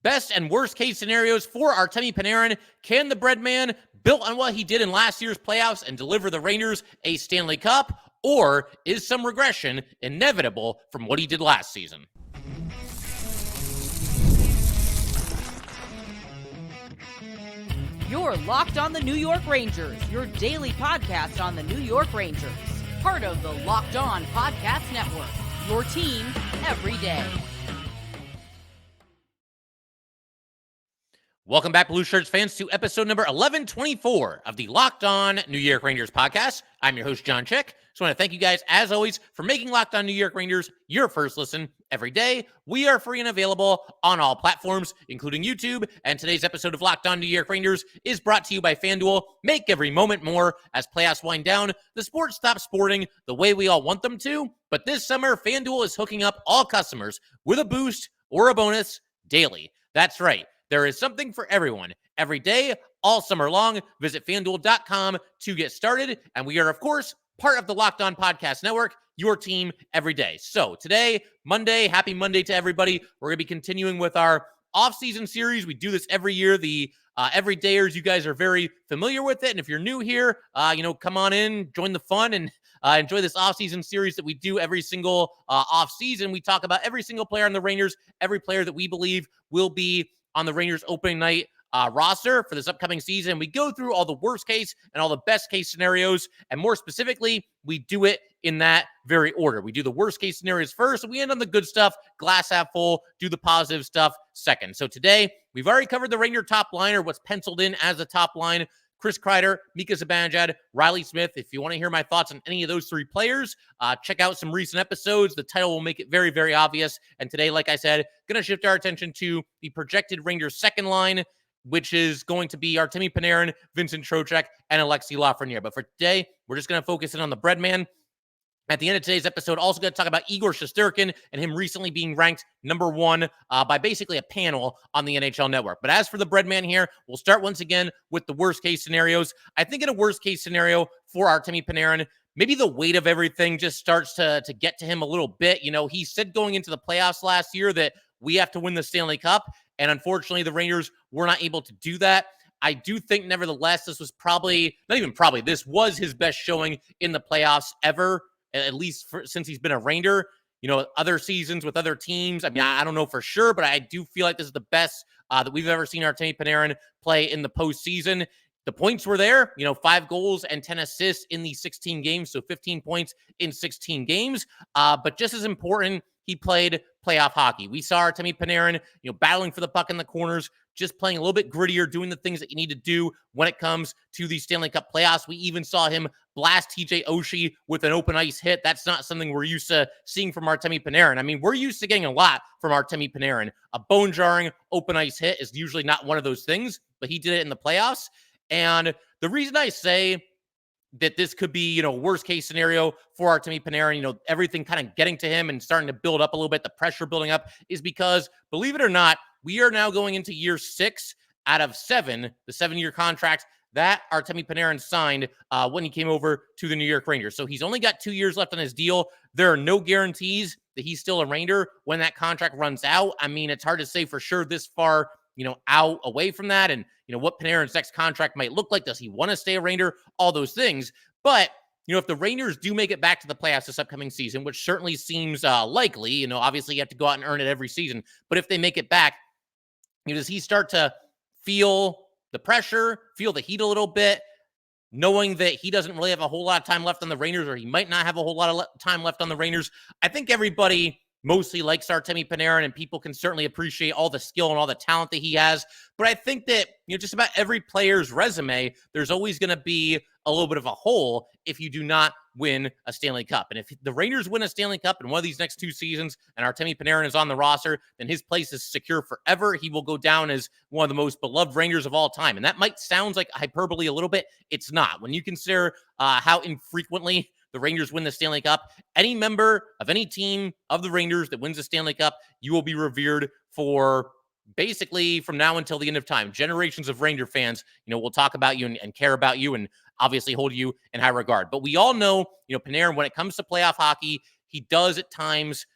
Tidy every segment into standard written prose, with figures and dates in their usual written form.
Best and worst case scenarios for Artemi Panarin. Can the Breadman build on what he did in last year's playoffs and deliver the Rangers a Stanley Cup? Or is some regression inevitable from what he did last season? You're Locked on the New York Rangers, your daily podcast on the New York Rangers. Part of the Locked On Podcast Network, your team every day. Welcome back, Blue Shirts fans, to episode number 1124 of the Locked On New York Rangers podcast. I'm your host, John Chick. Just want to thank you guys, as always, for making Locked On New York Rangers your first listen every day. We are free and available on all platforms, including YouTube. And today's episode of Locked On New York Rangers is brought to you by FanDuel. Make every moment more as playoffs wind down. The sport stops sporting the way we all want them to. But this summer, FanDuel is hooking up all customers with a boost or a bonus daily. That's right. There is something for everyone every day, all summer long. Visit FanDuel.com to get started. And we are, of course, part of the Locked On Podcast Network, your team every day. So today, Monday, happy Monday to everybody. We're going to be continuing with our off-season series. We do this every year. The everydayers, you guys are very familiar with it. And if you're new here, come on in, join the fun, and enjoy this off-season series that we do every single off-season. We talk about every single player on the Rangers, every player that we believe will be on the Rangers opening night roster for this upcoming season. We go through all the worst case and all the best case scenarios. And more specifically, we do it in that very order. We do the worst case scenarios first, and we end on the good stuff, glass half full, do the positive stuff second. So today, we've already covered the Ranger top line, or what's penciled in as the top line. Chris Kreider, Mika Zibanejad, Riley Smith. If you want to hear my thoughts on any of those three players, check out some recent episodes. The title will make it very, very obvious. And today, like I said, going to shift our attention to the projected Rangers second line, which is going to be Artemi Panarin, Vincent Trocheck, and Alexi Lafreniere. But for today, we're just going to focus in on the Breadman. At the end of today's episode, also going to talk about Igor Shesterkin and him recently being ranked number one by basically a panel on the NHL Network. But as for the Breadman here, we'll start once again with the worst case scenarios. I think in a worst case scenario for Artemi Panarin, maybe the weight of everything just starts to get to him a little bit. You know, he said going into the playoffs last year that we have to win the Stanley Cup. And unfortunately, the Rangers were not able to do that. I do think, nevertheless, this was this was his best showing in the playoffs ever. At least since he's been a Ranger. You know, other seasons with other teams, I mean, I don't know for sure, but I do feel like this is the best that we've ever seen Artemi Panarin play in the postseason. The points were there, 5 goals and 10 assists in the 16 games, so 15 points in 16 games. But just as important, he played playoff hockey. We saw Artemi Panarin, battling for the puck in the corners, just playing a little bit grittier, doing the things that you need to do when it comes to the Stanley Cup playoffs. We even saw him blast TJ Oshie with an open ice hit. That's not something we're used to seeing from Artemi Panarin. I mean, we're used to getting a lot from Artemi Panarin. A bone-jarring open ice hit is usually not one of those things, but he did it in the playoffs. And the reason I say that this could be, worst case scenario for Artemi Panarin, everything kind of getting to him and starting to build up a little bit, the pressure building up, is because, believe it or not, we are now going into year 6 out of 7, the 7-year contract that Artemi Panarin signed when he came over to the New York Rangers. So he's only got 2 years left on his deal. There are no guarantees that he's still a Ranger when that contract runs out. I mean, it's hard to say for sure this far, out away from that, and what Panarin's next contract might look like. Does he want to stay a Ranger? All those things. But if the Rangers do make it back to the playoffs this upcoming season, which certainly seems likely, obviously you have to go out and earn it every season. But if they make it back, does he start to feel the pressure, feel the heat a little bit, knowing that he doesn't really have a whole lot of time left on the Rangers, or he might not have a whole lot of time left on the Rangers? I think everybody mostly likes Artemi Panarin, and people can certainly appreciate all the skill and all the talent that he has. But I think that, just about every player's resume, there's always going to be a little bit of a hole if you do not win a Stanley Cup. And if the Rangers win a Stanley Cup in one of these next 2 seasons and Artemi Panarin is on the roster, then his place is secure forever. He will go down as one of the most beloved Rangers of all time. And that might sound like hyperbole a little bit. It's not. When you consider how infrequently the Rangers win the Stanley Cup, any member of any team of the Rangers that wins the Stanley Cup, you will be revered for basically from now until the end of time. Generations of Ranger fans, will talk about you and care about you and obviously hold you in high regard. But we all know, Panarin, when it comes to playoff hockey, he does at times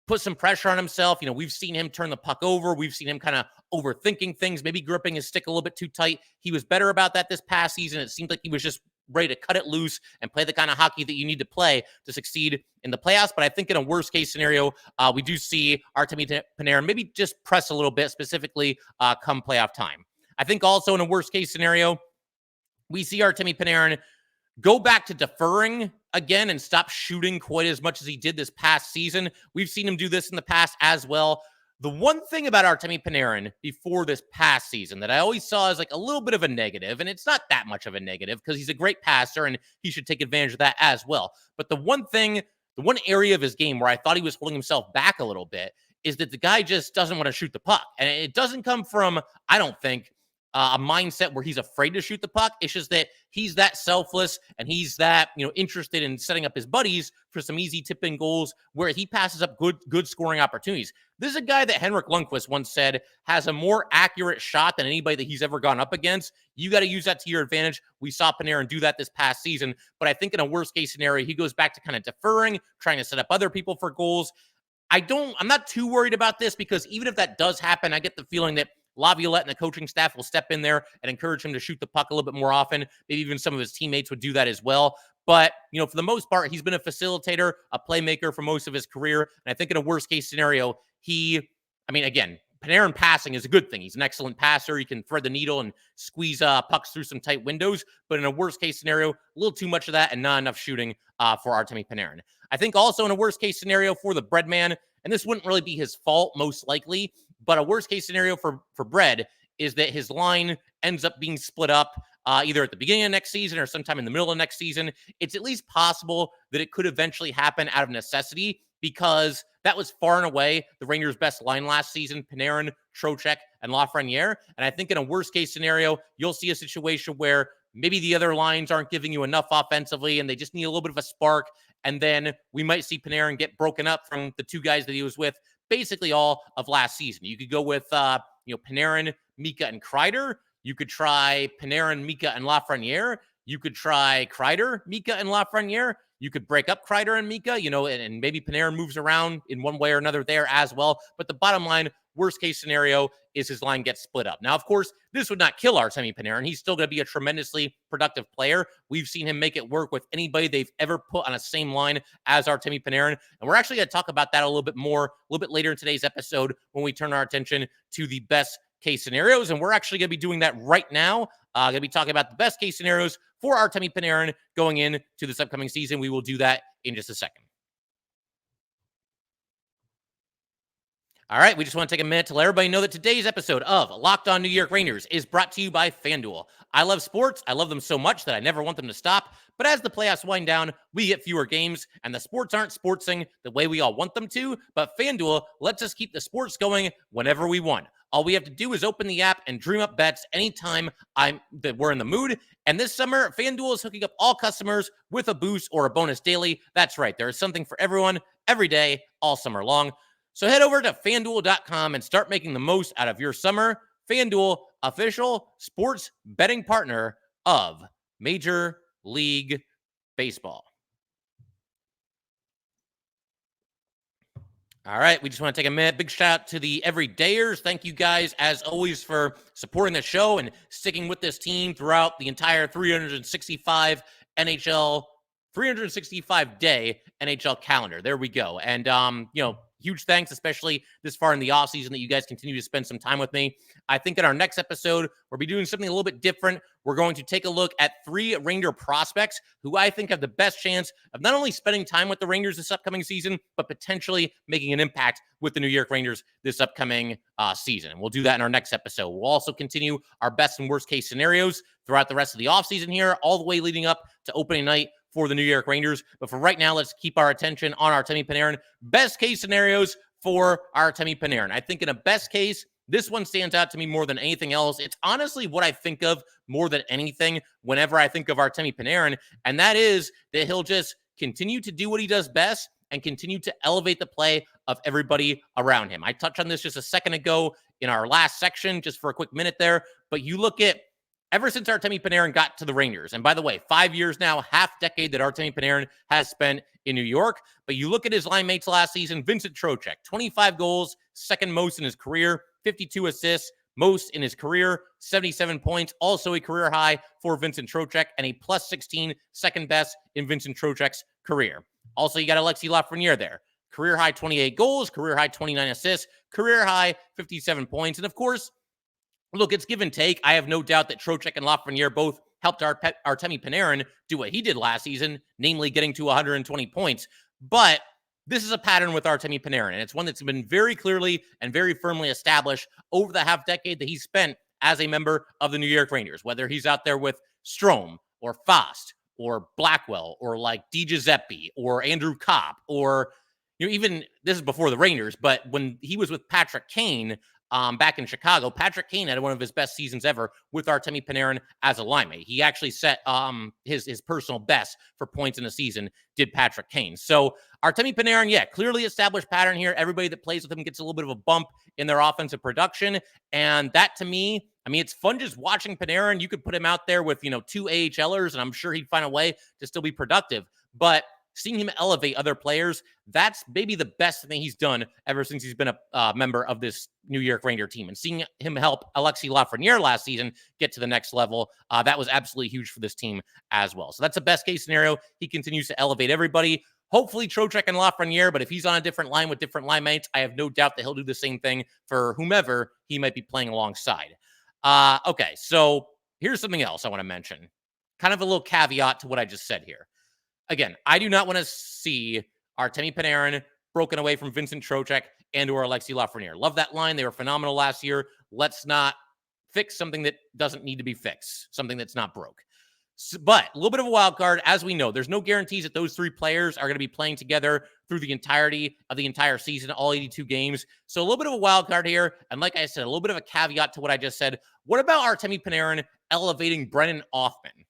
put some pressure on himself. We've seen him turn the puck over. We've seen him kind of overthinking things, maybe gripping his stick a little bit too tight. He was better about that this past season. It seemed like he was just ready to cut it loose and play the kind of hockey that you need to play to succeed in the playoffs. But I think in a worst case scenario, we do see Artemi Panarin maybe just press a little bit, specifically come playoff time. I think also in a worst case scenario, we see Artemi Panarin go back to deferring again and stop shooting quite as much as he did this past season. We've seen him do this in the past as well. The one thing about Artemi Panarin before this past season that I always saw as like a little bit of a negative, and it's not that much of a negative because he's a great passer and he should take advantage of that as well. But the one area of his game where I thought he was holding himself back a little bit is that the guy just doesn't want to shoot the puck. And it doesn't come from, I don't think, a mindset where he's afraid to shoot the puck. It's just that he's that selfless and he's that, interested in setting up his buddies for some easy tip-in goals where he passes up good scoring opportunities. This is a guy that Henrik Lundqvist once said has a more accurate shot than anybody that he's ever gone up against. You got to use that to your advantage. We saw Panarin do that this past season, but I think in a worst-case scenario, he goes back to kind of deferring, trying to set up other people for goals. I'm not too worried about this because even if that does happen, I get the feeling that Laviolette and the coaching staff will step in there and encourage him to shoot the puck a little bit more often. Maybe even some of his teammates would do that as well. But, for the most part, he's been a facilitator, a playmaker for most of his career. And I think in a worst-case scenario, again, Panarin passing is a good thing. He's an excellent passer. He can thread the needle and squeeze pucks through some tight windows. But in a worst-case scenario, a little too much of that and not enough shooting for Artemi Panarin. I think also in a worst-case scenario for the Breadman, and this wouldn't really be his fault most likely, but a worst-case scenario for Bread is that his line ends up being split up either at the beginning of next season or sometime in the middle of next season. It's at least possible that it could eventually happen out of necessity because that was far and away the Rangers' best line last season, Panarin, Trocheck, and Lafreniere. And I think in a worst-case scenario, you'll see a situation where maybe the other lines aren't giving you enough offensively and they just need a little bit of a spark. And then we might see Panarin get broken up from the two guys that he was with basically all of last season. You could go with, Panarin, Mika, and Kreider. You could try Panarin, Mika, and Lafreniere. You could try Kreider, Mika, and Lafreniere. You could break up Kreider and Mika, and maybe Panarin moves around in one way or another there as well. But the bottom line, worst case scenario, is his line gets split up. Now, of course, this would not kill Artemi Panarin. He's still going to be a tremendously productive player. We've seen him make it work with anybody they've ever put on a same line as Artemi Panarin. And we're actually going to talk about that a little bit later in today's episode when we turn our attention to the best case scenarios. And we're actually going to be doing that right now. Going to be talking about the best case scenarios for Artemi Panarin going into this upcoming season. We will do that in just a second. All right, we just want to take a minute to let everybody know that today's episode of Locked On New York Rangers is brought to you by FanDuel. I love sports. I love them so much that I never want them to stop. But as the playoffs wind down, we get fewer games, and the sports aren't sportsing the way we all want them to. But FanDuel lets us keep the sports going whenever we want. All we have to do is open the app and dream up bets anytime that we're in the mood. And this summer, FanDuel is hooking up all customers with a boost or a bonus daily. That's right. There is something for everyone, every day, all summer long. So head over to FanDuel.com and start making the most out of your summer. FanDuel, official sports betting partner of Major League Baseball. All right, we just want to take a minute. Big shout out to the everydayers. Thank you guys, as always, for supporting the show and sticking with this team throughout the entire 365-day NHL calendar. There we go. And, huge thanks, especially this far in the offseason, that you guys continue to spend some time with me. I think in our next episode, we'll be doing something a little bit different. We're going to take a look at 3 Ranger prospects who I think have the best chance of not only spending time with the Rangers this upcoming season, but potentially making an impact with the New York Rangers this upcoming season. We'll do that in our next episode. We'll also continue our best and worst case scenarios throughout the rest of the offseason here, all the way leading up to opening night for the New York Rangers. But for right now, let's keep our attention on Artemi Panarin. Best case scenarios for Artemi Panarin. I think in a best case, this one stands out to me more than anything else. It's honestly what I think of more than anything whenever I think of Artemi Panarin, and that is that he'll just continue to do what he does best and continue to elevate the play of everybody around him. I touched on this just a second ago in our last section, just for a quick minute there, but you look at ever since Artemi Panarin got to the Rangers, and by the way, 5 years now, half decade that Artemi Panarin has spent in New York, but you look at his line mates last season, Vincent Trocheck, 25 goals, second most in his career, 52 assists, most in his career, 77 points, also a career high for Vincent Trocheck, and a plus 16, second best in Vincent Trocheck's career. Also, you got Alexis Lafreniere there. Career high 28 goals, career high 29 assists, career high 57 points. And of course, look, it's give and take. I have no doubt that Trocheck and Lafreniere both helped Artemi Panarin do what he did last season, namely getting to 120 points. But this is a pattern with Artemi Panarin, and it's one that's been very clearly and very firmly established over the half decade that he's spent as a member of the New York Rangers, whether he's out there with Strome or Fast or Blackwell or like Di Giuseppe or Andrew Kopp or even this is before the Rangers, but when he was with Patrick Kane back in Chicago, Patrick Kane had one of his best seasons ever with Artemi Panarin as a line mate. He actually set his personal best for points in a season, did Patrick Kane. So Artemi Panarin, yeah, clearly established pattern here. Everybody that plays with him gets a little bit of a bump in their offensive production. And that to me, I mean, it's fun just watching Panarin. You could put him out there with, two AHLers, and I'm sure he'd find a way to still be productive. But seeing him elevate other players, that's maybe the best thing he's done ever since he's been a member of this New York Ranger team. And seeing him help Alexis Lafreniere last season get to the next level, that was absolutely huge for this team as well. So that's a best case scenario. He continues to elevate everybody. Hopefully Trocheck and Lafreniere, but if he's on a different line with different line mates, I have no doubt that he'll do the same thing for whomever he might be playing alongside. Okay, so here's something else I want to mention. Kind of a little caveat to what I just said here. Again, I do not want to see Artemi Panarin broken away from Vincent Trocheck and or Alexis Lafreniere. Love that line. They were phenomenal last year. Let's not fix something that doesn't need to be fixed, something that's not broke. But a little bit of a wild card. As we know, there's no guarantees that those three players are going to be playing together through the entirety of the entire season, all 82 games. So a little bit of a wild card here. And like I said, a little bit of a caveat to what I just said. What about Artemi Panarin elevating Brennan Othmann?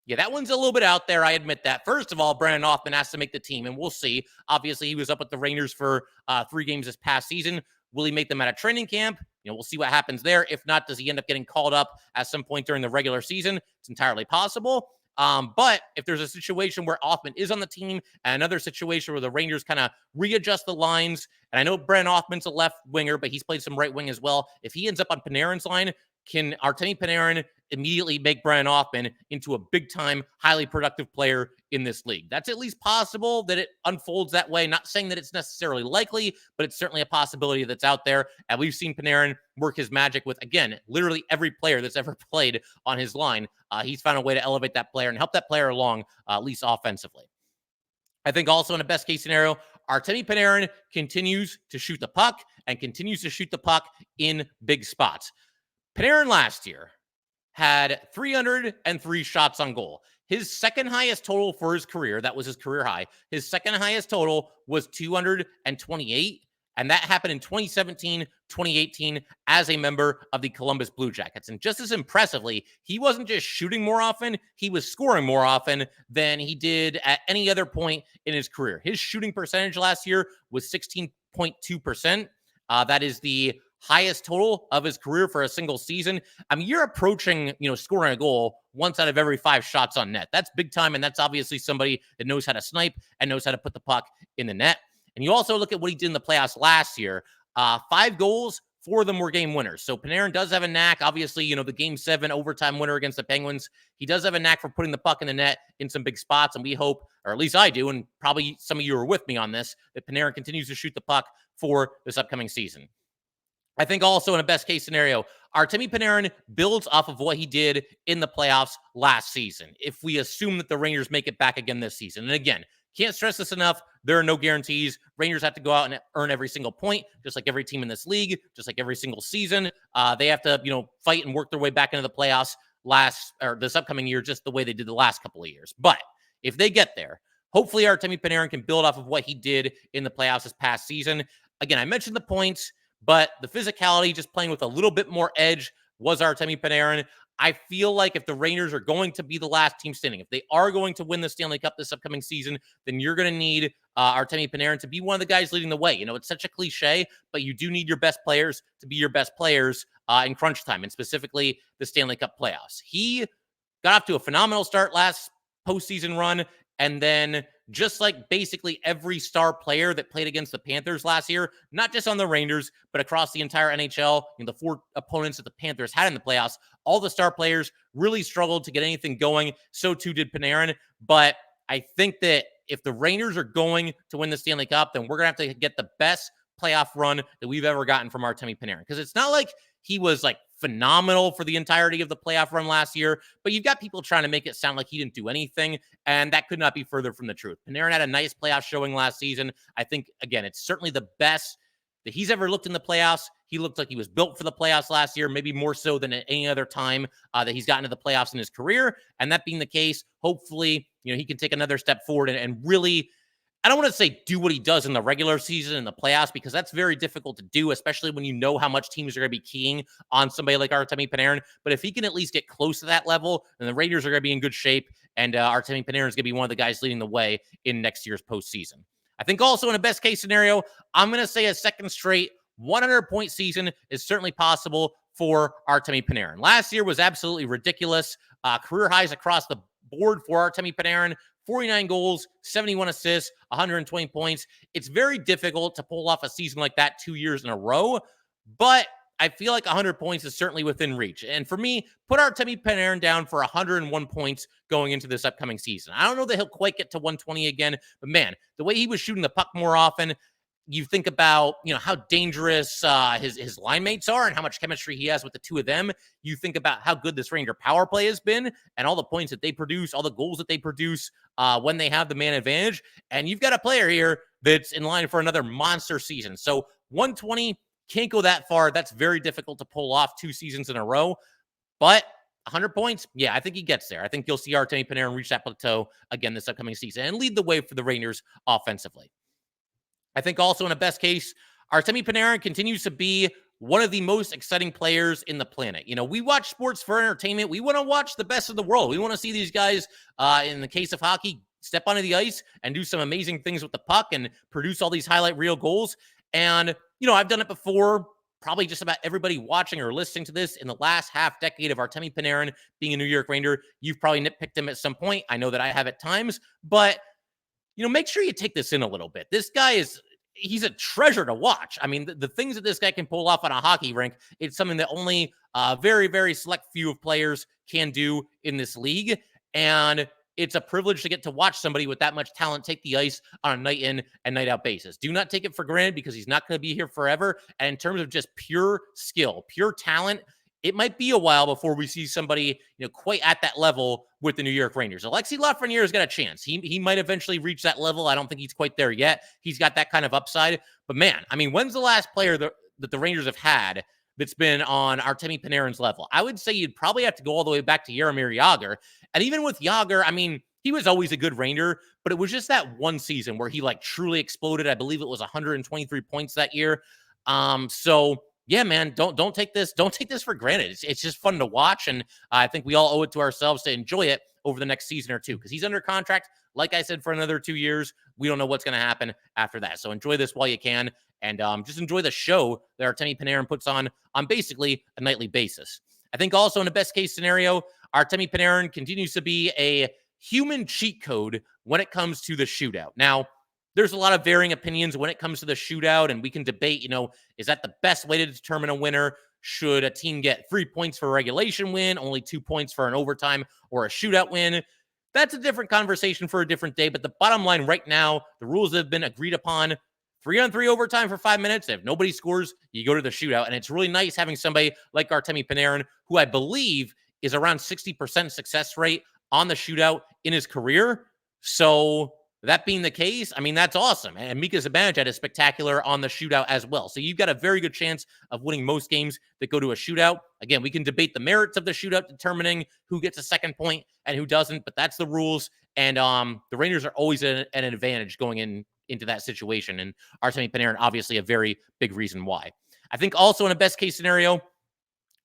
Yeah, that one's a little bit out there. I admit that. First of all, Brennan Othmann has to make the team, and we'll see. Obviously, he was up with the Rangers for 3 games this past season. Will he make them at a training camp? We'll see what happens there. If not, does he end up getting called up at some point during the regular season? It's entirely possible. But if there's a situation where Othmann is on the team and another situation where the Rangers kind of readjust the lines, and I know Brennan Othmann's a left winger, but he's played some right wing as well. If he ends up on Panarin's line, can Artemi Panarin immediately make Brennan Othmann into a big-time, highly productive player in this league? That's at least possible that it unfolds that way. Not saying that it's necessarily likely, but it's certainly a possibility that's out there. And we've seen Panarin work his magic with, again, literally every player that's ever played on his line. He's found a way to elevate that player and help that player along, at least offensively. I think also in a best-case scenario, Artemi Panarin continues to shoot the puck and continues to shoot the puck in big spots. Panarin last year had 303 shots on goal. His second highest total for his career, that was his career high. His second highest total was 228, and that happened in 2017, 2018 as a member of the Columbus Blue Jackets. And just as impressively, he wasn't just shooting more often, he was scoring more often than he did at any other point in his career. His shooting percentage last year was 16.2%. That is the highest total of his career for a single season. I mean, you're approaching, scoring a goal once out of every 5 shots on net. That's big time, and that's obviously somebody that knows how to snipe and knows how to put the puck in the net. And you also look at what he did in the playoffs last year. 5 goals, 4 of them were game winners. So Panarin does have a knack. Obviously, the Game 7 overtime winner against the Penguins. He does have a knack for putting the puck in the net in some big spots, and we hope, or at least I do, and probably some of you are with me on this, that Panarin continues to shoot the puck for this upcoming season. I think also in a best case scenario, Artemi Panarin builds off of what he did in the playoffs last season. If we assume that the Rangers make it back again this season. And again, can't stress this enough. There are no guarantees. Rangers have to go out and earn every single point, just like every team in this league, just like every single season. They have to, fight and work their way back into the playoffs this upcoming year, just the way they did the last couple of years. But if they get there, hopefully Artemi Panarin can build off of what he did in the playoffs this past season. Again, I mentioned the points, but the physicality, just playing with a little bit more edge, was Artemi Panarin. I feel like if the Rangers are going to be the last team standing, if they are going to win the Stanley Cup this upcoming season, then you're going to need Artemi Panarin to be one of the guys leading the way. It's such a cliche, but you do need your best players to be your best players in crunch time, and specifically the Stanley Cup playoffs. He got off to a phenomenal start last postseason run, and then just like basically every star player that played against the Panthers last year, not just on the Rangers, but across the entire NHL, the 4 opponents that the Panthers had in the playoffs, all the star players really struggled to get anything going. So too did Panarin. But I think that if the Rangers are going to win the Stanley Cup, then we're going to have to get the best playoff run that we've ever gotten from Artemi Panarin. Because it's not like he was like phenomenal for the entirety of the playoff run last year, but you've got people trying to make it sound like he didn't do anything, and that could not be further from the truth. Panarin had a nice playoff showing last season. I think, again, it's certainly the best that he's ever looked in the playoffs. He looked like he was built for the playoffs last year, maybe more so than at any other time that he's gotten to the playoffs in his career. And that being the case, hopefully, he can take another step forward and really, I don't want to say do what he does in the regular season in the playoffs, because that's very difficult to do, especially when you know how much teams are going to be keying on somebody like Artemi Panarin. But if he can at least get close to that level, then the Rangers are going to be in good shape, and Artemi Panarin is going to be one of the guys leading the way in next year's postseason. I think also in a best case scenario, I'm going to say a second straight 100-point season is certainly possible for Artemi Panarin. Last year was absolutely ridiculous. Career highs across the board for Artemi Panarin. 49 goals, 71 assists, 120 points. It's very difficult to pull off a season like that 2 years in a row, but I feel like 100 points is certainly within reach. And for me, put Artemi Panarin down for 101 points going into this upcoming season. I don't know that he'll quite get to 120 again, but man, the way he was shooting the puck more often, you think about, how dangerous his line mates are and how much chemistry he has with the two of them. You think about how good this Ranger power play has been and all the points that they produce, all the goals that they produce when they have the man advantage. And you've got a player here that's in line for another monster season. So 120 can't go that far. That's very difficult to pull off 2 seasons in a row. But 100 points, yeah, I think he gets there. I think you'll see Artemi Panarin reach that plateau again this upcoming season and lead the way for the Rangers offensively. I think also in a best case, Artemi Panarin continues to be one of the most exciting players in the planet. We watch sports for entertainment. We want to watch the best of the world. We want to see these guys, in the case of hockey, step onto the ice and do some amazing things with the puck and produce all these highlight reel goals. And, I've done it before. Probably just about everybody watching or listening to this in the last half decade of Artemi Panarin being a New York Ranger, you've probably nitpicked him at some point. I know that I have at times, but make sure you take this in a little bit. This guy he's a treasure to watch. I mean, the things that this guy can pull off on a hockey rink, it's something that only a very, very select few of players can do in this league. And it's a privilege to get to watch somebody with that much talent take the ice on a night in and night out basis. Do not take it for granted, because he's not going to be here forever. And in terms of just pure skill, pure talent, it might be a while before we see somebody, quite at that level with the New York Rangers. Alexis Lafreniere's got a chance. He might eventually reach that level. I don't think he's quite there yet. He's got that kind of upside. But man, I mean, when's the last player that the Rangers have had that's been on Artemi Panarin's level? I would say you'd probably have to go all the way back to Jaromir Jagr. And even with Jagr, I mean, he was always a good Ranger, but it was just that one season where he truly exploded. I believe it was 123 points that year. So yeah, man, don't take this for granted. It's just fun to watch, and I think we all owe it to ourselves to enjoy it over the next season or two, because he's under contract, like I said, for another 2 years. We don't know what's going to happen after that. So enjoy this while you can, and just enjoy the show that Artemi Panarin puts on basically a nightly basis. I think also in a best case scenario, Artemi Panarin continues to be a human cheat code when it comes to the shootout. Now, there's a lot of varying opinions when it comes to the shootout, and we can debate, is that the best way to determine a winner? Should a team get 3 points for a regulation win, only 2 points for an overtime or a shootout win? That's a different conversation for a different day, but the bottom line right now, the rules have been agreed upon. 3-on-3 overtime for 5 minutes. If nobody scores, you go to the shootout, and it's really nice having somebody like Artemi Panarin, who I believe is around 60% success rate on the shootout in his career. So that being the case, I mean, that's awesome. And Mika Zibanejad had a spectacular on the shootout as well. So you've got a very good chance of winning most games that go to a shootout. Again, we can debate the merits of the shootout, determining who gets a second point and who doesn't, but that's the rules. And the Rangers are always at an advantage going into that situation. And Artemi Panarin, obviously a very big reason why. I think also in a best case scenario,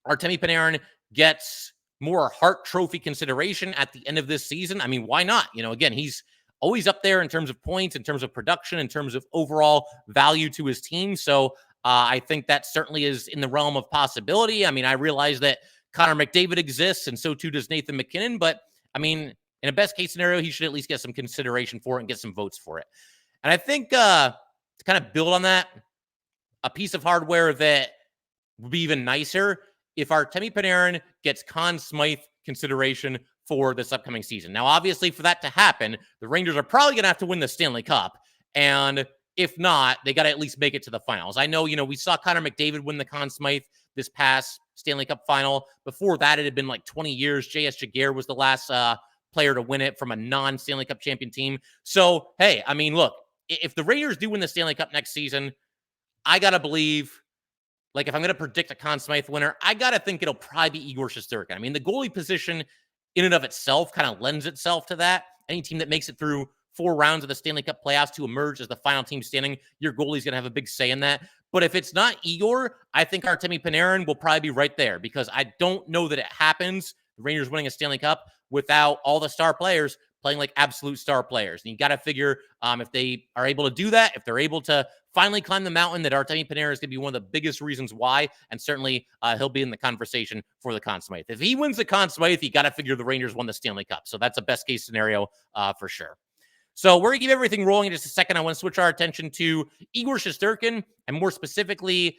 Artemi Panarin gets more Hart Trophy consideration at the end of this season, I mean, why not? Again, he's always up there in terms of points, in terms of production, in terms of overall value to his team. So I think that certainly is in the realm of possibility. I mean, I realize that Connor McDavid exists, and so too does Nathan McKinnon. But I mean, in a best case scenario, he should at least get some consideration for it and get some votes for it. And I think to kind of build on that, a piece of hardware that would be even nicer if Artemi Panarin gets Conn Smythe consideration for this upcoming season. Now, obviously, for that to happen, the Rangers are probably going to have to win the Stanley Cup. And if not, they got to at least make it to the finals. I know, we saw Connor McDavid win the Conn Smythe this past Stanley Cup final. Before that, it had been like 20 years. J.S. Jaguar was the last player to win it from a non-Stanley Cup champion team. So, hey, I mean, look, if the Rangers do win the Stanley Cup next season, I got to believe, like, if I'm going to predict a Conn Smythe winner, I got to think it'll probably be Igor Shesterkin. I mean, the goalie position in and of itself kind of lends itself to that. Any team that makes it through 4 rounds of the Stanley Cup playoffs to emerge as the final team standing, your goalie's going to have a big say in that. But if it's not Igor, I think Artemi Panarin will probably be right there, because I don't know that it happens, the Rangers winning a Stanley Cup, without all the star players playing like absolute star players. And you got to figure if they are able to do that, if they're able to finally climb the mountain, that Artemi Panarin is going to be one of the biggest reasons why. And certainly he'll be in the conversation for the Conn Smythe. If he wins the Conn Smythe, you got to figure the Rangers won the Stanley Cup. So that's a best case scenario for sure. So we're going to keep everything rolling in just a second. I want to switch our attention to Igor Shesterkin, and more specifically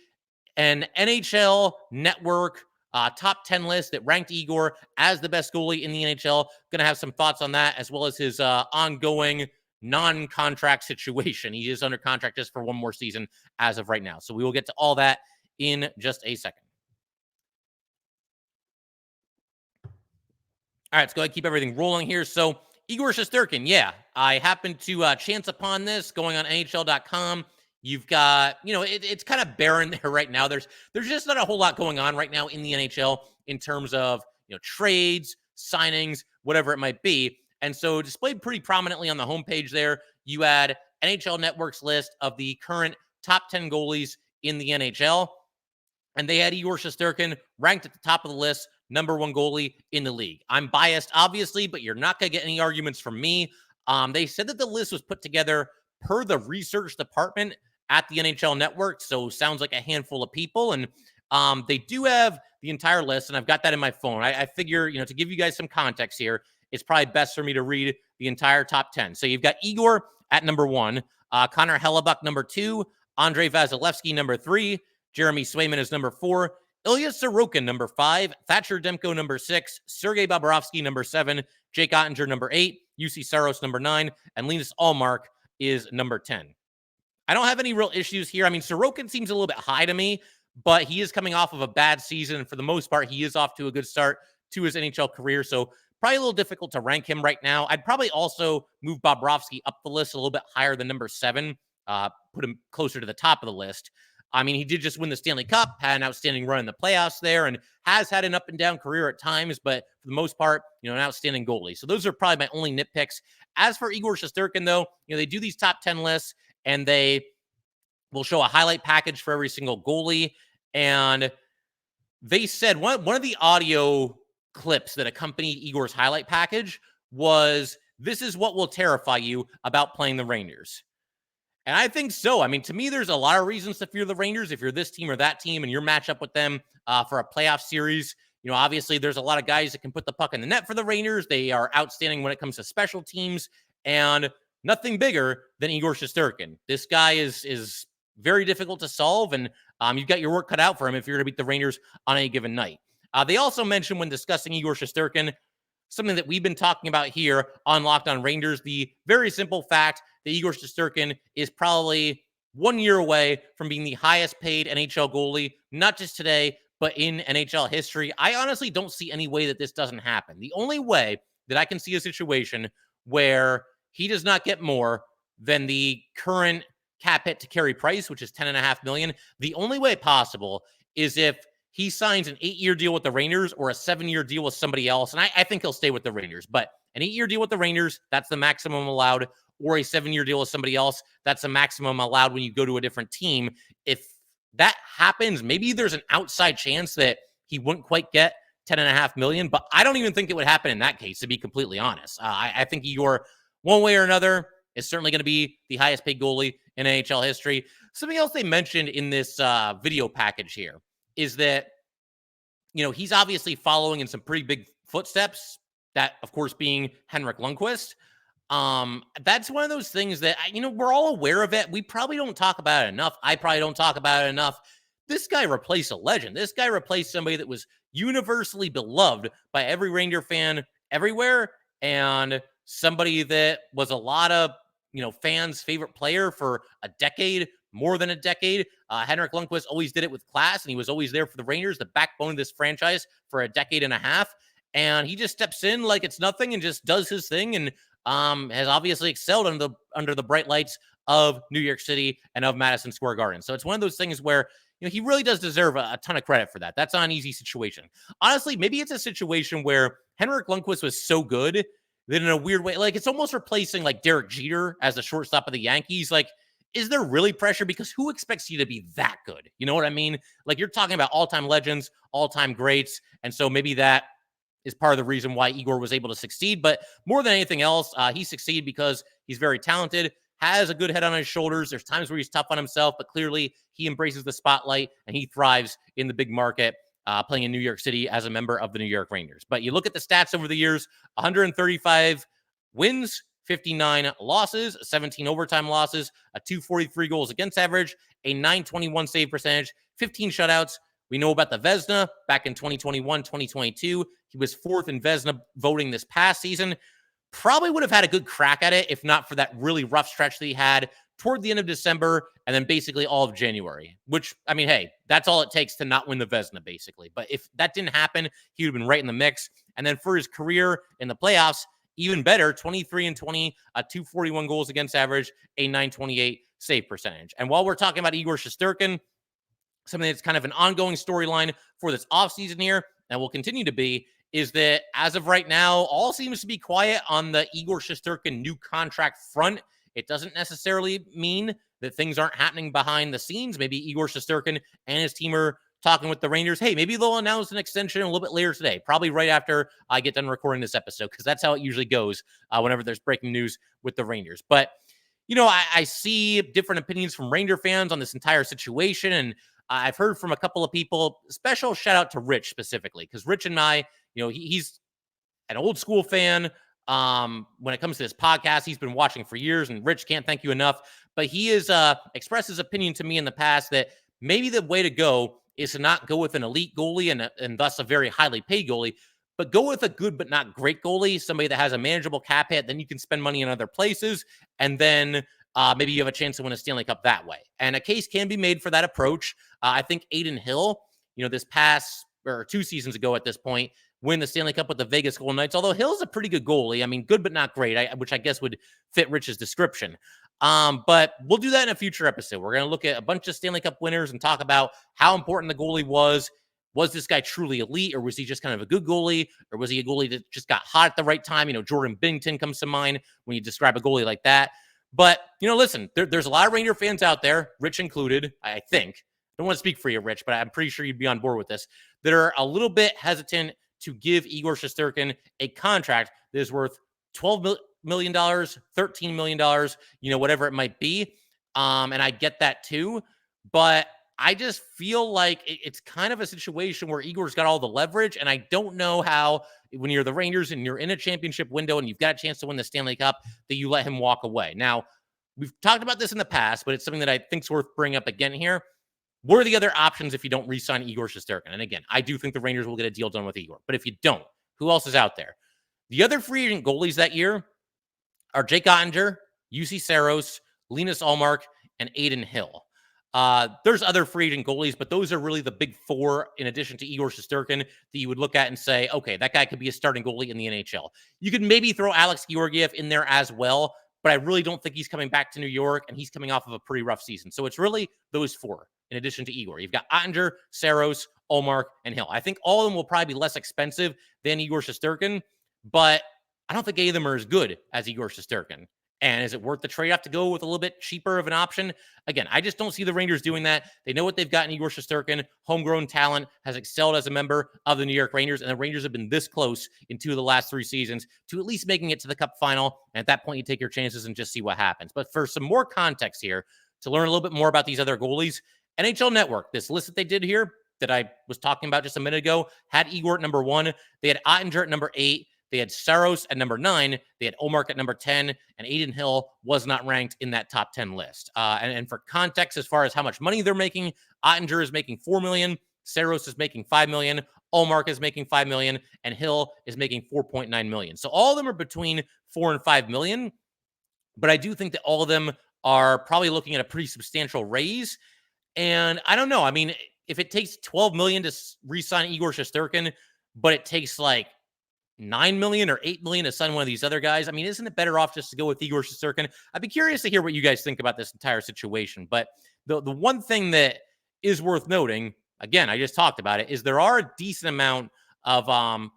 an NHL Network top 10 list that ranked Igor as the best goalie in the NHL. Going to have some thoughts on that, as well as his ongoing non-contract situation. He is under contract just for one more season as of right now. So we will get to all that in just a second. All right, let's go ahead and keep everything rolling here. So Igor Shesterkin, yeah, I happened to chance upon this going on NHL.com. You've got, it's kind of barren there right now. There's just not a whole lot going on right now in the NHL in terms of, trades, signings, whatever it might be. And so displayed pretty prominently on the homepage there, you had NHL Network's list of the current top 10 goalies in the NHL. And they had Igor Shesterkin ranked at the top of the list, number 1 goalie in the league. I'm biased, obviously, but you're not going to get any arguments from me. They said that the list was put together per the research department at the NHL Network, so sounds like a handful of people. And they do have the entire list, and I've got that in my phone. I figure, to give you guys some context here, it's probably best for me to read the entire top 10. So you've got Igor at number 1, Connor Hellebuyck number 2, Andrei Vasilevsky number 3, Jeremy Swayman is number 4, Ilya Sorokin number 5, Thatcher Demko number 6, Sergei Bobrovsky number 7, Jake Ottinger number 8, UC Saros number 9, and Linus Ullmark is number 10. I don't have any real issues here. I mean, Sorokin seems a little bit high to me, but he is coming off of a bad season. And for the most part, he is off to a good start to his NHL career. So probably a little difficult to rank him right now. I'd probably also move Bobrovsky up the list a little bit higher than number 7, put him closer to the top of the list. I mean, he did just win the Stanley Cup, had an outstanding run in the playoffs there, and has had an up and down career at times, but for the most part, an outstanding goalie. So those are probably my only nitpicks. As for Igor Shesterkin, though, they do these top 10 lists, and they will show a highlight package for every single goalie. And they said one of the audio clips that accompanied Igor's highlight package was, "This is what will terrify you about playing the Rangers." And I think so. I mean, to me, there's a lot of reasons to fear the Rangers if you're this team or that team and you're matched up with them for a playoff series. Obviously, there's a lot of guys that can put the puck in the net for the Rangers. They are outstanding when it comes to special teams, and nothing bigger than Igor Shesterkin. This guy is very difficult to solve, and you've got your work cut out for him if you're going to beat the Rangers on any given night. They also mentioned when discussing Igor Shesterkin, something that we've been talking about here on Locked On Rangers, the very simple fact that Igor Shesterkin is probably 1 year away from being the highest paid NHL goalie, not just today, but in NHL history. I honestly don't see any way that this doesn't happen. The only way that I can see a situation where he does not get more than the current cap hit to carry price, which is $10.5 million. The only way possible is if he signs an 8-year deal with the Rangers or a 7-year deal with somebody else. And I think he'll stay with the Rangers, but an 8-year deal with the Rangers, that's the maximum allowed, or a 7-year deal with somebody else, that's the maximum allowed when you go to a different team. If that happens, maybe there's an outside chance that he wouldn't quite get $10.5 million, but I don't even think it would happen in that case, to be completely honest. I think Igor, one way or another, is certainly going to be the highest paid goalie in NHL history. Something else they mentioned in this video package here is that, he's obviously following in some pretty big footsteps, that, of course, being Henrik Lundqvist. That's one of those things that, we're all aware of it. We probably don't talk about it enough. I probably don't talk about it enough. This guy replaced a legend. This guy replaced somebody that was universally beloved by every Ranger fan everywhere, and somebody that was a lot of, fans' favorite player for a decade, more than a decade. Henrik Lundqvist always did it with class, and he was always there for the Rangers, the backbone of this franchise for a decade and a half. And he just steps in like it's nothing and just does his thing, and has obviously excelled under the bright lights of New York City and of Madison Square Garden. So it's one of those things where, he really does deserve a ton of credit for that. That's not an easy situation. Honestly, maybe it's a situation where Henrik Lundqvist was so good that in a weird way, like, it's almost replacing like Derek Jeter as the shortstop of the Yankees. Like, is there really pressure? Because who expects you to be that good? You know what I mean? Like, you're talking about all-time legends, all-time greats. And so maybe that is part of the reason why Igor was able to succeed. But more than anything else, he succeeded because he's very talented, has a good head on his shoulders. There's times where he's tough on himself, but clearly he embraces the spotlight and he thrives in the big market, playing in New York City as a member of the New York Rangers. But you look at the stats over the years, 135 wins, 59 losses, 17 overtime losses, a 243 goals against average, a 921 save percentage, 15 shutouts. We know about the Vezina back in 2021, 2022. He was fourth in Vezina voting this past season. Probably would have had a good crack at it if not for that really rough stretch that he had toward the end of December and then basically all of January, which, I mean, hey, that's all it takes to not win the Vezina, basically. But if that didn't happen, he would have been right in the mix. And then for his career in the playoffs, even better, 23-20, a 241 goals against average, a 928 save percentage. And while we're talking about Igor Shesterkin, something that's kind of an ongoing storyline for this offseason here, and will continue to be, is that as of right now, all seems to be quiet on the Igor Shesterkin new contract front. It doesn't necessarily mean that things aren't happening behind the scenes. Maybe Igor Shesterkin and his team are talking with the Rangers. Hey, maybe they'll announce an extension a little bit later today, probably right after I get done recording this episode, because that's how it usually goes whenever there's breaking news with the Rangers. But, I see different opinions from Ranger fans on this entire situation, and I've heard from a couple of people. Special shout out to Rich specifically, because Rich and I, he's an old school fan. When it comes to this podcast, he's been watching for years, and Rich, can't thank you enough. But he has expressed his opinion to me in the past that maybe the way to go is to not go with an elite goalie and thus a very highly paid goalie, but go with a good but not great goalie, somebody that has a manageable cap hit. Then you can spend money in other places, and then maybe you have a chance to win a Stanley Cup that way. And a case can be made for that approach. I think Adin Hill, this past, or 2 seasons ago at this point, win the Stanley Cup with the Vegas Golden Knights, although Hill's a pretty good goalie. I mean, good but not great, which I guess would fit Rich's description. But we'll do that in a future episode. We're going to look at a bunch of Stanley Cup winners and talk about how important the goalie was. Was this guy truly elite, or was he just kind of a good goalie, or was he a goalie that just got hot at the right time? Jordan Binnington comes to mind when you describe a goalie like that. But, listen, there's a lot of Ranger fans out there, Rich included, I think. I don't want to speak for you, Rich, but I'm pretty sure you'd be on board with this, that are a little bit hesitant to give Igor Shesterkin a contract that is worth $12 million, $13 million, whatever it might be. And I get that too. But I just feel like it's kind of a situation where Igor's got all the leverage. And I don't know how, when you're the Rangers and you're in a championship window and you've got a chance to win the Stanley Cup, that you let him walk away. Now, we've talked about this in the past, but it's something that I think is worth bringing up again here. What are the other options if you don't re-sign Igor Shesterkin? And again, I do think the Rangers will get a deal done with Igor. But if you don't, who else is out there? The other free agent goalies that year are Jake Ottinger, UC Saros, Linus Ullmark, and Adin Hill. There's other free agent goalies, but those are really the big 4 in addition to Igor Shesterkin that you would look at and say, okay, that guy could be a starting goalie in the NHL. You could maybe throw Alex Georgiev in there as well, but I really don't think he's coming back to New York, and he's coming off of a pretty rough season. So it's really those 4 in addition to Igor. You've got Ottinger, Saros, Ullmark, and Hill. I think all of them will probably be less expensive than Igor Shesterkin, but I don't think any of them are as good as Igor Shesterkin. And is it worth the trade-off to go with a little bit cheaper of an option? Again, I just don't see the Rangers doing that. They know what they've got in Igor Shesterkin. Homegrown talent, has excelled as a member of the New York Rangers, and the Rangers have been this close in 2 of the last 3 seasons to at least making it to the Cup final. And at that point, you take your chances and just see what happens. But for some more context here, to learn a little bit more about these other goalies, NHL Network, this list that they did here that I was talking about just a minute ago, had Igor at number 1. They had Ottinger at number 8. They had Saros at number 9. They had Ullmark at number 10. And Adin Hill was not ranked in that top 10 list. And for context, as far as how much money they're making, Ottinger is making $4 million. Saros is making $5 million. Ullmark is making $5 million. And Hill is making $4.9 million. So all of them are between $4 and $5 million. But I do think that all of them are probably looking at a pretty substantial raise. And I don't know. I mean, if it takes $12 million to re-sign Igor Shesterkin, but it takes like $9 million or $8 million to sign one of these other guys, I mean, isn't it better off just to go with Igor Shesterkin? I'd be curious to hear what you guys think about this entire situation. But the one thing that is worth noting, again, I just talked about it, is there are a decent amount of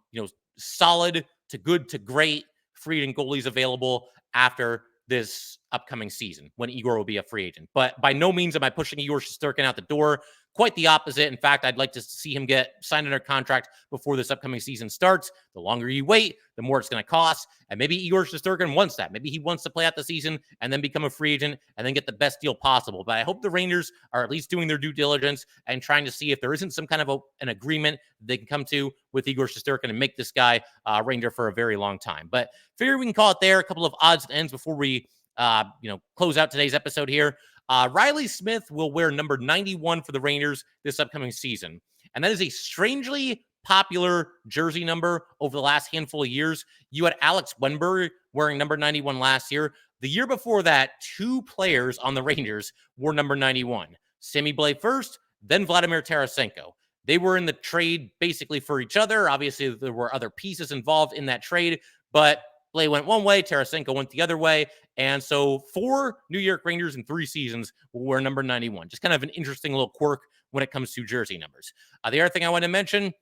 solid to good to great free agent goalies available after this upcoming season when Igor will be a free agent. But by no means am I pushing Igor Shesterkin out the door. Quite the opposite. In fact, I'd like to see him get signed under contract before this upcoming season starts. The longer you wait, the more it's going to cost. And maybe Igor Shesterkin wants that. Maybe he wants to play out the season and then become a free agent and then get the best deal possible. But I hope the Rangers are at least doing their due diligence and trying to see if there isn't some kind of an agreement they can come to with Igor Shesterkin and make this guy a Ranger for a very long time. But figure we can call it there. A couple of odds and ends before we close out today's episode here. Riley Smith will wear number 91 for the Rangers this upcoming season. And that is a strangely popular jersey number over the last handful of years. You had Alex Wenberg wearing number 91 last year. The year before that, 2 players on the Rangers wore number 91. Sammy Blais first, then Vladimir Tarasenko. They were in the trade basically for each other. Obviously, there were other pieces involved in that trade, but Blais went one way, Tarasenko went the other way. And so 4 New York Rangers in 3 seasons will wear number 91. Just kind of an interesting little quirk when it comes to jersey numbers. The other thing I want to mention,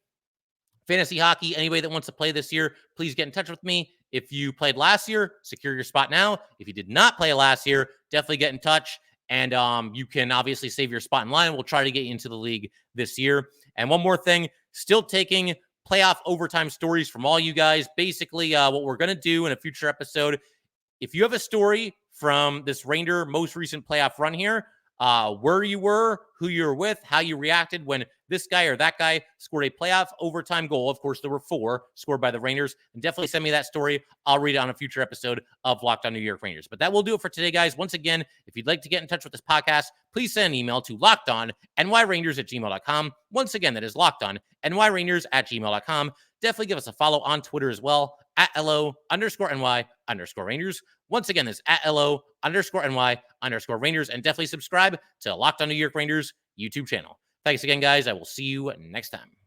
fantasy hockey, anybody that wants to play this year, please get in touch with me. If you played last year, secure your spot now. If you did not play last year, definitely get in touch. And you can obviously save your spot in line. We'll try to get you into the league this year. And one more thing, still taking playoff overtime stories from all you guys. Basically, what we're going to do in a future episode, if you have a story from this Ranger most recent playoff run here, where you were, who you were with, how you reacted when this guy or that guy scored a playoff overtime goal. Of course, there were 4 scored by the Rangers. And definitely send me that story. I'll read it on a future episode of Locked On New York Rangers. But that will do it for today, guys. Once again, if you'd like to get in touch with this podcast, please send an email to lockedonnyrangers@gmail.com. Once again, that is lockedonnyrangers@gmail.com. Definitely give us a follow on Twitter as well, @LO_NY_Rangers. Once again, that's @LO_NY_Rangers. And definitely subscribe to Locked On New York Rangers YouTube channel. Thanks again, guys. I will see you next time.